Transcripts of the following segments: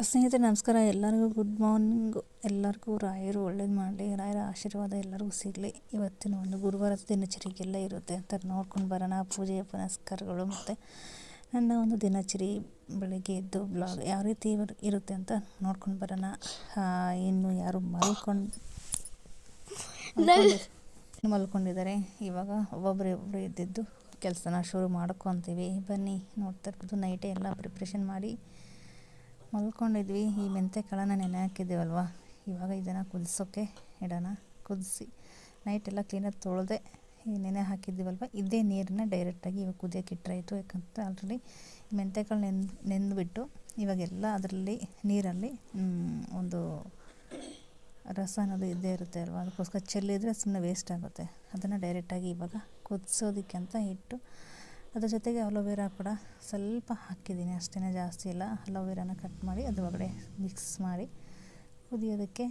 ಸ್ನೇಹಿತರೆ ನಮಸ್ಕಾರ. ಎಲ್ಲರಿಗೂ ಗುಡ್ ಮಾರ್ನಿಂಗು. ಎಲ್ಲರಿಗೂ ರಾಯರು ಒಳ್ಳೇದು ಮಾಡಲಿ, ರಾಯರ ಆಶೀರ್ವಾದ ಎಲ್ಲರಿಗೂ ಸಿಗಲಿ. ಇವತ್ತಿನ ಒಂದು ಗುರುವಾರದ ದಿನಚರಿಗೆಲ್ಲ ಇರುತ್ತೆ ಅಂತ ನೋಡ್ಕೊಂಡು ಬರೋಣ. ಪೂಜೆ ಪುನಸ್ಕಾರಗಳು ಮತ್ತು ನನ್ನ ಒಂದು ದಿನಚರಿ ಬೆಳಗ್ಗೆ ಎದ್ದು ಬ್ಲಾಗ್ ಯಾವ ರೀತಿ ಇರುತ್ತೆ ಅಂತ ನೋಡ್ಕೊಂಡು ಬರೋಣ. ಇನ್ನು ಯಾರು ಮಲ್ಕೊಂಡಿದ್ದಾರೆ. ಇವಾಗ ಒಬ್ಬೊಬ್ಬರು ಎದ್ದಿದ್ದು ಕೆಲಸನ ಶುರು ಮಾಡ್ಕೊತೀವಿ. ಬನ್ನಿ, ನೋಡ್ತಾ ಇರ್ಬೋದು ನೈಟೇ ಎಲ್ಲ ಪ್ರಿಪ್ರೇಷನ್ ಮಾಡಿ ಮಲ್ಕೊಂಡಿದ್ವಿ. ಈ ಮೆಂತ್ಯ ಕಾಳನ್ನ ನೆನೆ ಹಾಕಿದ್ದೀವಲ್ವ, ಇವಾಗ ಇದನ್ನು ಕುದಿಸೋಕ್ಕೆ ಇಡೋಣ. ಕುದಿಸಿ ನೈಟೆಲ್ಲ ಕ್ಲೀನಾಗಿ ತೊಳೆದೆ ನೆನೆ ಹಾಕಿದ್ದೀವಲ್ವ, ಇದೇ ನೀರನ್ನ ಡೈರೆಕ್ಟಾಗಿ ಇವಾಗ ಕುದಿಯೋಕೆ ಇಟ್ಟರಾಯಿತು. ಯಾಕಂತ ಆಲ್ರೆಡಿ ಮೆಂತ್ಯಕಾಳು ನೆಂದುಬಿಟ್ಟು ಇವಾಗೆಲ್ಲ ಅದರಲ್ಲಿ ನೀರಲ್ಲಿ ಒಂದು ರಸ ಅನ್ನೋದು ಇದ್ದೇ ಇರುತ್ತೆ ಅಲ್ವ, ಅದಕ್ಕೋಸ್ಕರ ಚೆಲ್ಲಿದರೆ ಸುಮ್ಮನೆ ವೇಸ್ಟ್ ಆಗುತ್ತೆ. ಅದನ್ನು ಡೈರೆಕ್ಟಾಗಿ ಇವಾಗ ಕುದಿಸೋದಕ್ಕೆ ಅಂತ ಇಟ್ಟು ಅದ್ರ ಜೊತೆಗೆ ಅಲೋವೆರಾ ಕೂಡ ಸ್ವಲ್ಪ ಹಾಕಿದ್ದೀನಿ, ಅಷ್ಟೇ, ಜಾಸ್ತಿ ಇಲ್ಲ. ಅಲೋವೆರಾನ ಕಟ್ ಮಾಡಿ ಅದ್ರ ಒಳಗಡೆ ಮಿಕ್ಸ್ ಮಾಡಿ ಕುದಿಯೋದಕ್ಕೆ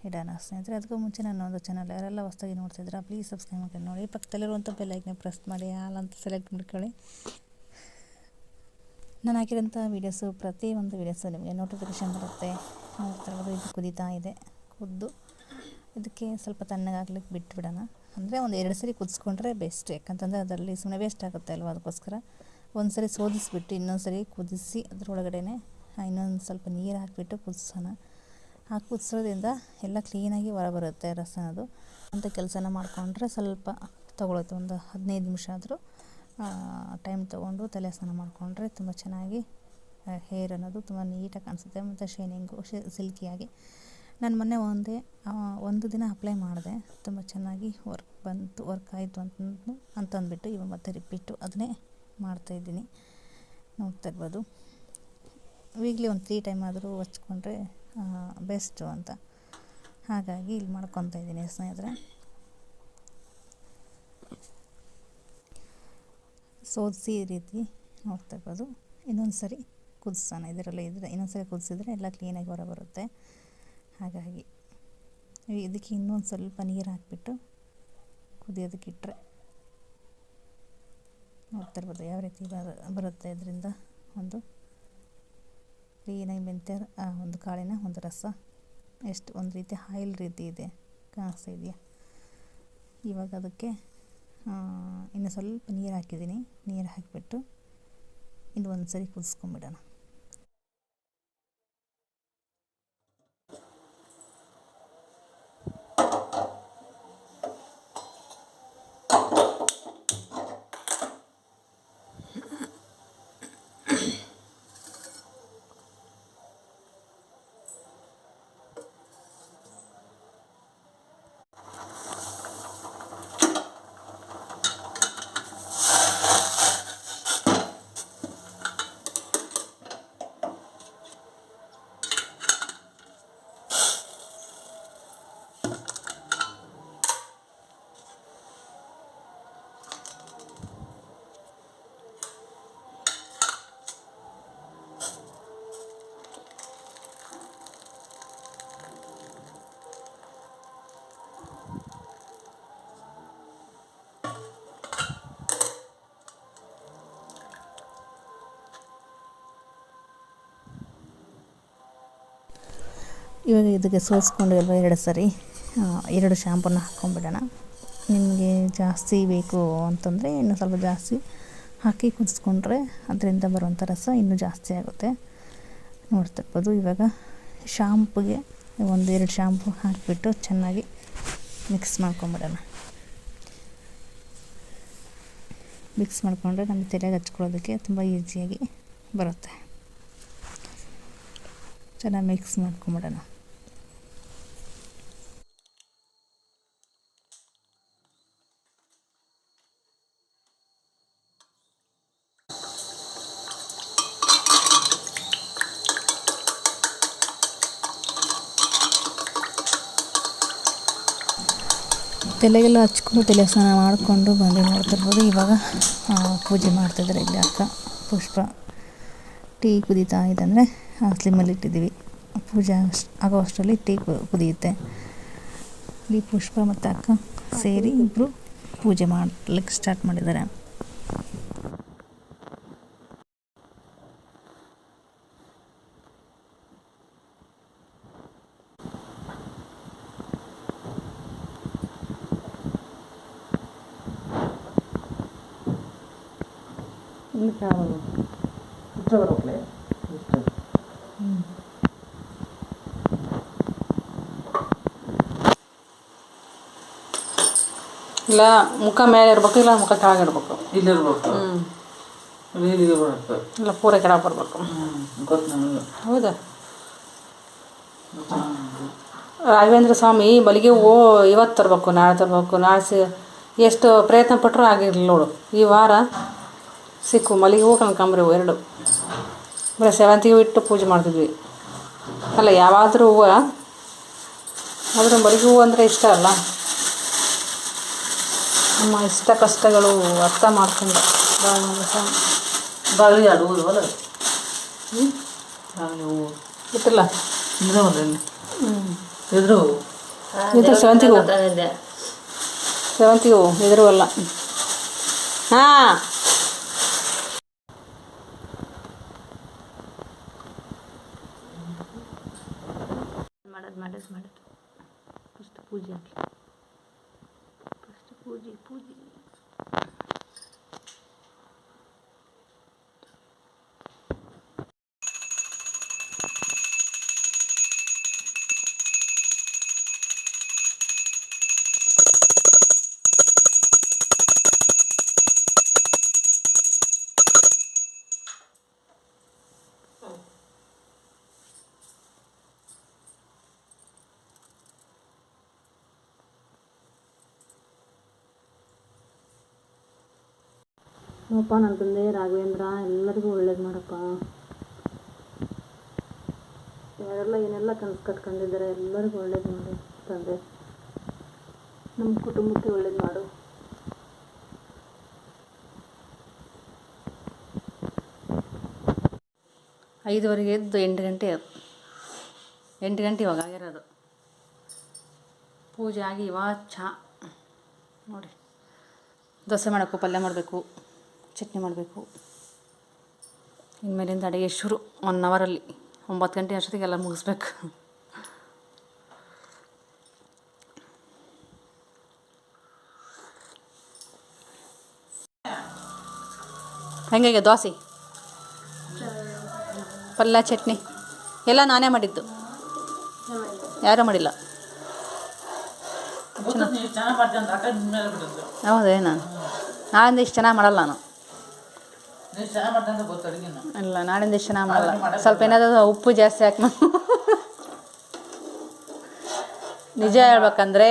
ಇಡೋಣ ಸ್ನೇಹಿತರೆ. ಅದಕ್ಕೂ ಮುಂಚೆ ನಾನು ಒಂದು ಚಾನಲ್ ಯಾರೆಲ್ಲ ಹೊಸದಾಗಿ ನೋಡ್ತಿದ್ದೀರಾ ಪ್ಲೀಸ್ ಸಬ್ಸ್ಕ್ರೈಬ್ ಮಾಡ್ಕೊಂಡು ನೋಡಿ. ಪಕ್ಕದಲ್ಲಿರುವಂಥ ಬೆಲ್ಲೈಕನ್ನ ಪ್ರೆಸ್ ಮಾಡಿ ಆಲ್ ಅಂತ ಸೆಲೆಕ್ಟ್ ಮಾಡ್ಕೊಳ್ಳಿ. ನಾನು ಹಾಕಿರೋಂಥ ವೀಡಿಯೋಸು ಪ್ರತಿಯೊಂದು ವೀಡಿಯೋಸು ನಿಮಗೆ ನೋಟಿಫಿಕೇಷನ್ ಬರುತ್ತೆ. ನೋಡ್ತಾ ಇರ್ಬೋದು, ಇದು ಕುದೀತಾ ಇದೆ. ಕುದ್ದು ಇದಕ್ಕೆ ಸ್ವಲ್ಪ ತಣ್ಣಗಾಗ್ಲಿಕ್ಕೆ ಬಿಟ್ಬಿಡೋಣ. ಅಂದರೆ ಒಂದು 2 ಸರಿ ಕುದಿಸ್ಕೊಂಡ್ರೆ ಬೆಸ್ಟ್. ಯಾಕಂತಂದರೆ ಅದರಲ್ಲಿ ಸುಮ್ಮನೆ ವೇಸ್ಟ್ ಆಗುತ್ತೆ ಅಲ್ವ, ಅದಕ್ಕೋಸ್ಕರ ಒಂದು ಸರಿ ಸೋದಿಸ್ಬಿಟ್ಟು ಇನ್ನೊಂದು ಸರಿ ಕುದಿಸಿ ಅದರೊಳಗಡೆ ಇನ್ನೊಂದು ಸ್ವಲ್ಪ ನೀರು ಹಾಕಿಬಿಟ್ಟು ಕುದಿಸೋಣ. ಆ ಕುದಿಸೋದ್ರಿಂದ ಎಲ್ಲ ಕ್ಲೀನಾಗಿ ಹೊರಬರುತ್ತೆ ರಸ. ಅದು ಅಂಥ ಕೆಲಸನ ಮಾಡಿಕೊಂಡ್ರೆ ಸ್ವಲ್ಪ ತೊಗೊಳುತ್ತೆ. ಒಂದು 15 ನಿಮಿಷ ಆದರೂ ಟೈಮ್ ತೊಗೊಂಡು ತಲೆ ಸ್ನಾನ ಮಾಡಿಕೊಂಡ್ರೆ ತುಂಬ ಚೆನ್ನಾಗಿ ಹೇರ್ ಅನ್ನೋದು ತುಂಬ ನೀಟಾಗಿ ಕಾಣಿಸುತ್ತೆ ಮತ್ತು ಶೈನಿಂಗು ಸಿಲ್ಕಿಯಾಗಿ. ನಾನು ಮೊನ್ನೆ ಒಂದು ದಿನ ಅಪ್ಲೈ ಮಾಡಿದೆ, ತುಂಬ ಚೆನ್ನಾಗಿ ವರ್ಕ್ ಆಯಿತು ಅಂತಂದ್ಬಿಟ್ಟು ಇವಾಗ ಮತ್ತೆ ರಿಪೀಟು ಅದನ್ನೇ ಮಾಡ್ತಾಯಿದ್ದೀನಿ. ನೋಡ್ತಾ ಇರ್ಬೋದು, ವೀಕ್ಲಿ ಒಂದು 3 ಟೈಮ್ ಆದರೂ ಹಚ್ಕೊಂಡ್ರೆ ಬೆಸ್ಟು ಅಂತ, ಹಾಗಾಗಿ ಇಲ್ಲಿ ಮಾಡ್ಕೊತಾ ಇದ್ದೀನಿ ಸ್ನೇಹಿತರೆ. ಸೋದಿಸಿ ಈ ರೀತಿ ನೋಡ್ತಾ ಇರ್ಬೋದು. ಇನ್ನೊಂದು ಸರಿ ಕುದಿಸೋಣ. ಇದರಲ್ಲಿ ಇನ್ನೊಂದು ಸರಿ ಕುದಿಸಿದ್ರೆ ಎಲ್ಲ ಕ್ಲೀನಾಗಿ ಹೊರ ಬರುತ್ತೆ. ಹಾಗಾಗಿ ಇದಕ್ಕೆ ಇನ್ನೊಂದು ಸ್ವಲ್ಪ ನೀರು ಹಾಕಿಬಿಟ್ಟು ಕುದಿಯೋದಕ್ಕೆ ಇಟ್ಟರೆ ನೋಡ್ತಾ ಇರ್ಬೋದು ಯಾವ ರೀತಿ ಬರುತ್ತೆ. ಇದರಿಂದ ಒಂದು ಕ್ಲೀನಾಗಿ ಮೆಂತ್ಯ ಒಂದು ಕಾಳಿನ ಒಂದು ರಸ ಎಷ್ಟು ಒಂದು ರೀತಿ ಆಯಿಲ್ ರೀತಿ ಇದೆ, ಕಾಣಿಸ್ತಾ ಇದೆಯಾ? ಇವಾಗ ಅದಕ್ಕೆ ಇನ್ನು ಸ್ವಲ್ಪ ನೀರು ಹಾಕಿದ್ದೀನಿ. ನೀರು ಹಾಕಿಬಿಟ್ಟು ಇನ್ನು ಒಂದು ಸರಿ ಕುದಿಸ್ಕೊಂಬಿಡೋಣ. ಇವಾಗ ಇದಕ್ಕೆ ಸೋಸ್ಕೊಂಡು 2 ಸರಿ 2 ಶಾಂಪೂನ ಹಾಕ್ಕೊಂಬಿಡೋಣ. ನಿಮಗೆ ಜಾಸ್ತಿ ಬೇಕು ಅಂತಂದರೆ ಇನ್ನೂ ಸ್ವಲ್ಪ ಜಾಸ್ತಿ ಹಾಕಿ ಕುದಿಸ್ಕೊಂಡ್ರೆ ಅದರಿಂದ ಬರುವಂಥ ರಸ ಇನ್ನೂ ಜಾಸ್ತಿ ಆಗುತ್ತೆ. ನೋಡ್ತಾ ಇರ್ಬೋದು. ಇವಾಗ ಶಾಂಪುಗೆ 1-2 ಶಾಂಪು ಹಾಕಿಬಿಟ್ಟು ಚೆನ್ನಾಗಿ ಮಿಕ್ಸ್ ಮಾಡ್ಕೊಂಬಿಡೋಣ. ಮಿಕ್ಸ್ ಮಾಡಿಕೊಂಡ್ರೆ ನಮಗೆ ತಲೆಗೆ ಹಚ್ಕೊಳ್ಳೋದಕ್ಕೆ ತುಂಬ ಈಸಿಯಾಗಿ ಬರುತ್ತೆ. ಚೆನ್ನಾಗಿ ಮಿಕ್ಸ್ ಮಾಡ್ಕೊಂಬಿಡೋಣ. ತಲೆಗೆಲ್ಲ ಹಚ್ಕೊಂಡು ತಲೆ ಸ್ನಾನ ಮಾಡಿಕೊಂಡು ಬಂದು ನೋಡ್ತಿರ್ಬೋದು. ಇವಾಗ ಪೂಜೆ ಮಾಡ್ತಾಯಿದ್ದಾರೆ ಇಲ್ಲಿ ಅಕ್ಕ. ಪುಷ್ಪ ಟೀ ಕುದೀತಾ ಇದೆ, ಅಂದರೆ ಸ್ಲಿಮ್ಮಲ್ಲಿ ಇಟ್ಟಿದ್ದೀವಿ. ಪೂಜೆ ಆಗೋ ಅಷ್ಟರಲ್ಲಿ ಟೀ ಕುದಿಯುತ್ತೆ. ಇಲ್ಲಿ ಪುಷ್ಪ ಮತ್ತು ಅಕ್ಕ ಸೇರಿ ಇಬ್ಬರು ಪೂಜೆ ಮಾಡಲಿಕ್ಕೆ ಸ್ಟಾರ್ಟ್ ಮಾಡಿದ್ದಾರೆ. ಇಲ್ಲ ಮುಖ ಮೇಲೆ ಇರ್ಬೇಕು, ಇಲ್ಲ ಮುಖ ಕೆಳಗೆ ಇಡ್ಬೇಕು. ಇಲ್ಲಿರ್ಬೇಕು. ನೀರಿಗೆ ಬರುತ್ತೆ. ಇಲ್ಲ ಪೂರ ಕೆಳಗೆ ಬರ್ಬೇಕು. ಗೊತ್ತು ನಮಗೆ. ಹೌದಾ? ರಾಘವೇಂದ್ರ ಸ್ವಾಮಿ ಮಲ್ಲಿಗೆ ಹೂವು ಇವತ್ತು ತರಬೇಕು, ನಾಳೆ ತರಬೇಕು, ನಾಳೆ ಎಷ್ಟು ಪ್ರಯತ್ನ ಪಟ್ಟರು ಆಗಿರಲಿಲ್ಲ ನೋಡು. ಈ ವಾರ ಸಿಕ್ಕು ಮಲ್ಲಿಗೆ ಹೂವು, ಕನಕಾಂಬರಿ ಹೂವು ಎರಡು. ಬರೀ ಸೇವಂತಿಗೆ ಹೂವು ಇಟ್ಟು ಪೂಜೆ ಮಾಡ್ತಿದ್ವಿ. ಅಲ್ಲ ಯಾವಾದರೂ ಹೂವು, ಆದರೂ ಮಲ್ಲಿಗೆ ಹೂವು ಅಂದರೆ ಇಷ್ಟ ಅಲ್ಲ. ನಮ್ಮ ಇಷ್ಟ ಕಷ್ಟಗಳು ಅರ್ಥ ಮಾಡ್ಕೊಂಡು ಬಾಗಿಲಿಗೆ ಆಡುವುದು ಅಲ್ಲ. ಬಾಗಿಲು ಹೂವು ಗೊತ್ತಿಲ್ಲ. ಇದ್ರೆ ಒಂದಲ್ಲಿ ಇದ್ರು ಇದು ಸೇವಂತಿಗೆ ಹೂವು, ಸೇವಂತಿಗೆ ಹೂವು ಇದ್ರೂ ಅಲ್ಲ. ಹಾಂ ಮಾಡೋದು ಫಸ್ಟ್ ಪೂಜೆ ಆಗಲಿ. ಫಸ್ಟ್ ಪೂಜೆ ನೋಡಪ್ಪ ನನ್ನ ತಂದೆ ರಾಘವೇಂದ್ರ ಎಲ್ಲರಿಗೂ ಒಳ್ಳೇದು ಮಾಡಪ್ಪ. ಯಾರೆಲ್ಲ ಏನೆಲ್ಲ ಕನಸು ಕಟ್ಕೊಂಡಿದ್ದಾರೆ ಎಲ್ಲರಿಗೂ ಒಳ್ಳೇದು ಮಾಡು ತಂದೆ. ನಮ್ಮ ಕುಟುಂಬಕ್ಕೆ ಒಳ್ಳೇದು ಮಾಡು. ಐದುವರೆಗೆ ಎದ್ದು 8 ಗಂಟೆ ಇವಾಗ ಆಗಿರೋದು. ಪೂಜೆ ಆಗಿ ಇವಾಗ ಚಹಾ ನೋಡಿ. ದೋಸೆ ಮಾಡೋಕ್ಕೂ ಪಲ್ಯ ಮಾಡಬೇಕು, ಚಟ್ನಿ ಮಾಡಬೇಕು. ಇನ್ಮೇಲಿಂದ ಅಡುಗೆ ಶುರು 1 ಅವರಲ್ಲಿ. 9 ಗಂಟೆ ಅಷ್ಟೊತ್ತಿಗೆ ಎಲ್ಲ ಮುಗಿಸ್ಬೇಕು. ಹೆಂಗೆ ದೋಸೆ, ಪಲ್ಯ, ಚಟ್ನಿ ಎಲ್ಲ ನಾನೇ ಮಾಡಿದ್ದು, ಯಾರೂ ಮಾಡಿಲ್ಲ. ಹೌದೇನು? ನಾಳಿಂದ ಇಷ್ಟು ಚೆನ್ನಾಗಿ ಮಾಡಲ್ಲ ನಾನು. ಇಲ್ಲ, ನಾಳಿಂದ ಇಷ್ಟು ಚೆನ್ನಾಗಿ ಮಾಡಲ್ಲ. ಸ್ವಲ್ಪ ಏನಾದರೂ ಉಪ್ಪು ಜಾಸ್ತಿ ಹಾಕಿ ನಿಜ ಹೇಳ್ಬೇಕಂದ್ರೆ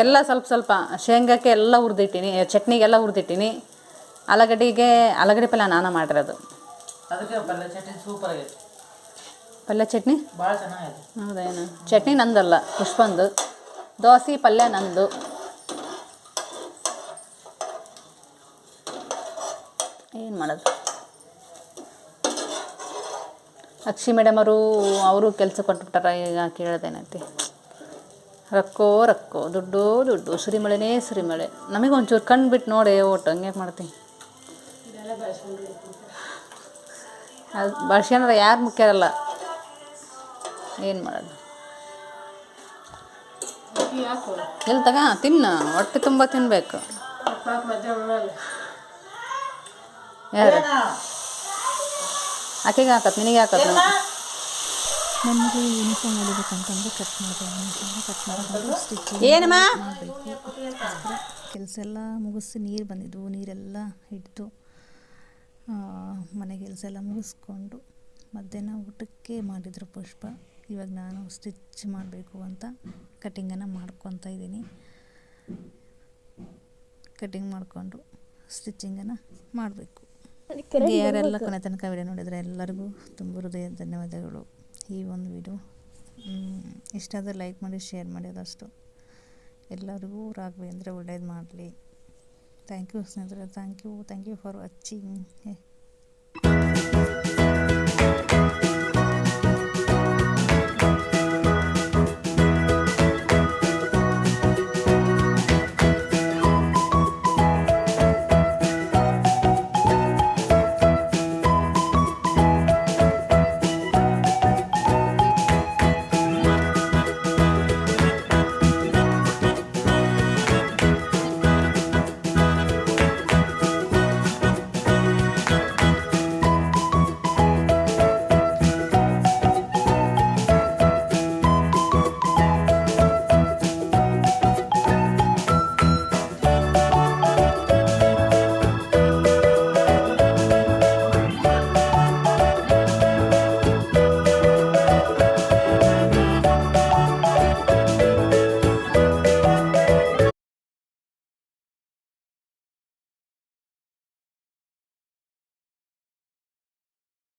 ಎಲ್ಲ ಸ್ವಲ್ಪ ಶೇಂಗಾಕ್ಕೆ ಎಲ್ಲ ಹುರಿದಿಟ್ಟಿನಿ, ಚಟ್ನಿಗೆಲ್ಲ ಹುರಿದಿಟ್ಟಿನಿ. ಆಲೂಗಡ್ಡೆ ಪಲ್ಯ ನಾನು ಮಾಡಿರೋದು. ಪಲ್ಯ ಚಟ್ನಿ ಭಾಳ ಚೆನ್ನಾಗಿದೆ. ಹೌದೇನು? ಚಟ್ನಿ ನಂದಲ್ಲ, ಪುಷ್ಪಂದು. ದೋಸೆ ಪಲ್ಯ ನಂದು. ಏನು ಮಾಡೋದು? ಅಕ್ಷಿ ಮೇಡಮರು ಅವರು ಕೆಲಸ ಕೊಟ್ಬಿಟ್ಟಾರ. ಈಗ ಕೇಳೋದೇನೈತಿ? ರೊಕ್ಕ ದುಡ್ಡು ಸುರಿಮಳೆನೇ ಸುರಿಮಳೆ. ನಮಗೆ ಒಂಚೂರು ಕಣ್ಣು ಬಿಟ್ಟು ನೋಡಿ ಓಟು ಹಂಗೆ ಮಾಡ್ತೀನಿ. ಅದು ಬಳಸ್ಕೊಂಡ್ರೆ ಯಾರು ಮುಖ್ಯ ಇರಲ್ಲ. ಏನು ಮಾಡೋದು? ಎಲ್ಲಿ ತಿನ್ನು, ಹೊಟ್ಟೆ ತುಂಬ ತಿನ್ನಬೇಕು. ಯಾರು ಆಕೆಗೆ ಹಾಕತ್, ನಿನಗೆ ಹಾಕತ್. ನಮಗೆ ಯೂನಿಫಾರ್ಮ್ ಹೊಲಿಬೇಕಂತಂದರೆ ಕಟ್ ಮಾಡಿಕೊಂಡು ಸ್ಟಿಚಿಂಗ್ ಏನಮ್ಮ ಮಾಡಬೇಕು. ಕೆಲಸ ಎಲ್ಲ ಮುಗಿಸಿ ನೀರು ಬಂದಿದ್ವು, ನೀರೆಲ್ಲ ಹಿಡಿದು ಮನೆ ಕೆಲಸ ಎಲ್ಲ ಮುಗಿಸ್ಕೊಂಡು ಮಧ್ಯಾಹ್ನ ಊಟಕ್ಕೆ ಮಾಡಿದರು ಪುಷ್ಪ. ಇವಾಗ ನಾನು ಸ್ಟಿಚ್ ಮಾಡಬೇಕು ಅಂತ ಕಟ್ಟಿಂಗನ್ನು ಮಾಡ್ಕೊತಾ ಇದ್ದೀನಿ. ಕಟ್ಟಿಂಗ್ ಮಾಡಿಕೊಂಡು ಸ್ಟಿಚಿಂಗನ್ನು ಮಾಡಬೇಕು. ಯಾರೆಲ್ಲ ಕೊನೆ ತನಕ ವಿಡಿಯೋ ನೋಡಿದರೆ ಎಲ್ಲರಿಗೂ ತುಂಬ ಹೃದಯದ ಧನ್ಯವಾದಗಳು. ಈ ಒಂದು ವಿಡಿಯೋ ಇಷ್ಟ ಆದರೆ ಲೈಕ್ ಮಾಡಿ, ಶೇರ್ ಮಾಡಿ. ಅದಷ್ಟು ಎಲ್ಲರಿಗೂ ರಾಘವೇಂದ್ರ ಒಳ್ಳೇದು ಮಾಡಲಿ. ಥ್ಯಾಂಕ್ ಯು ಸ್ನೇಹಿತರೆ. Thank you for watching.